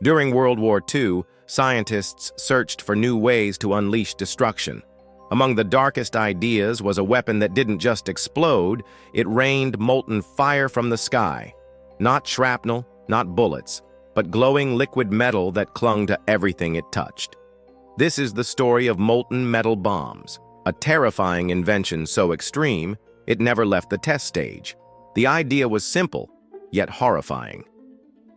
During World War II, scientists searched for new ways to unleash destruction. Among the darkest ideas was a weapon that didn't just explode, it rained molten fire from the sky. Not shrapnel, not bullets, but glowing liquid metal that clung to everything it touched. This is the story of molten metal bombs, a terrifying invention so extreme, it never left the test stage. The idea was simple, yet horrifying.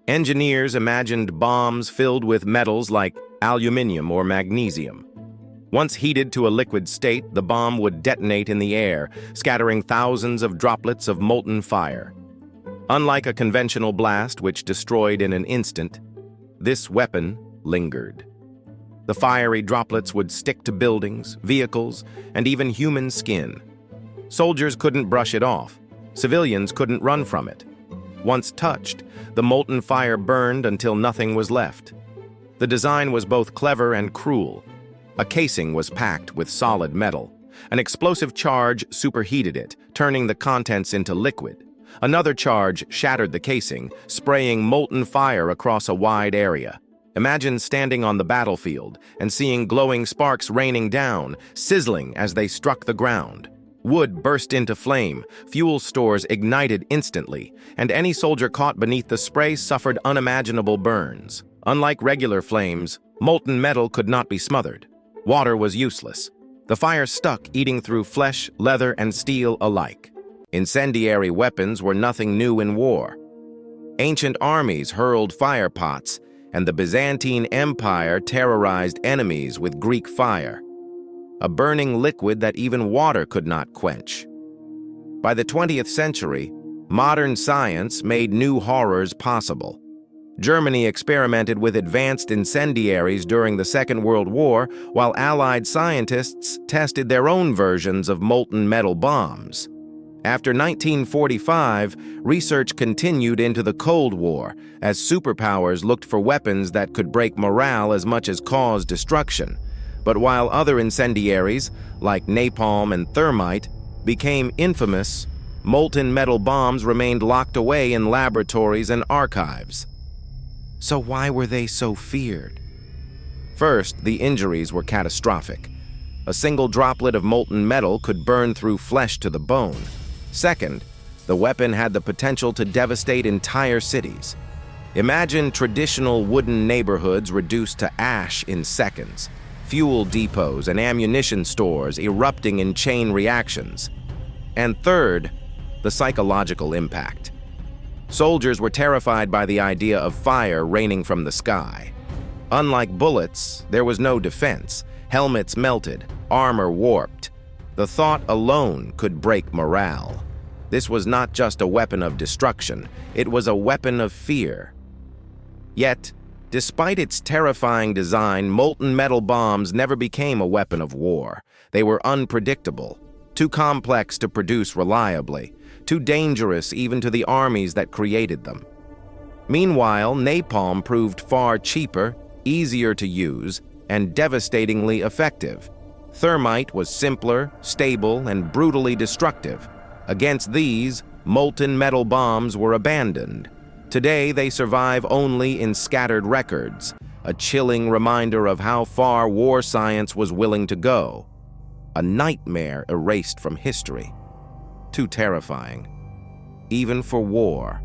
Engineers imagined bombs filled with metals like aluminum or magnesium. Once heated to a liquid state, the bomb would detonate in the air, scattering thousands of droplets of molten fire. Unlike a conventional blast, which destroyed in an instant, this weapon lingered. The fiery droplets would stick to buildings, vehicles, and even human skin. Soldiers couldn't brush it off. Civilians couldn't run from it. Once touched, the molten fire burned until nothing was left. The design was both clever and cruel. A casing was packed with solid metal. An explosive charge superheated it, turning the contents into liquid. Another charge shattered the casing, spraying molten fire across a wide area. Imagine standing on the battlefield and seeing glowing sparks raining down, sizzling as they struck the ground. Wood burst into flame, fuel stores ignited instantly, and any soldier caught beneath the spray suffered unimaginable burns. Unlike regular flames, molten metal could not be smothered. Water was useless. The fire stuck, eating through flesh, leather, and steel alike. Incendiary weapons were nothing new in war. Ancient armies hurled fire pots, and the Byzantine Empire terrorized enemies with Greek fire, a burning liquid that even water could not quench. By the 20th century, modern science made new horrors possible. Germany experimented with advanced incendiaries during the Second World War, while Allied scientists tested their own versions of molten metal bombs. After 1945, research continued into the Cold War as superpowers looked for weapons that could break morale as much as cause destruction. But while other incendiaries, like napalm and thermite, became infamous, molten metal bombs remained locked away in laboratories and archives. So why were they so feared? First, the injuries were catastrophic. A single droplet of molten metal could burn through flesh to the bone. Second, the weapon had the potential to devastate entire cities. Imagine traditional wooden neighborhoods reduced to ash in seconds, fuel depots and ammunition stores erupting in chain reactions. And third, the psychological impact. Soldiers were terrified by the idea of fire raining from the sky. Unlike bullets, there was no defense. Helmets melted, armor warped. The thought alone could break morale. This was not just a weapon of destruction, it was a weapon of fear. Yet, despite its terrifying design, molten metal bombs never became a weapon of war. They were unpredictable, too complex to produce reliably, too dangerous even to the armies that created them. Meanwhile, napalm proved far cheaper, easier to use, and devastatingly effective. Thermite was simpler, stable, and brutally destructive. Against these, molten metal bombs were abandoned. Today, they survive only in scattered records, a chilling reminder of how far war science was willing to go. A nightmare erased from history. Too terrifying, even for war.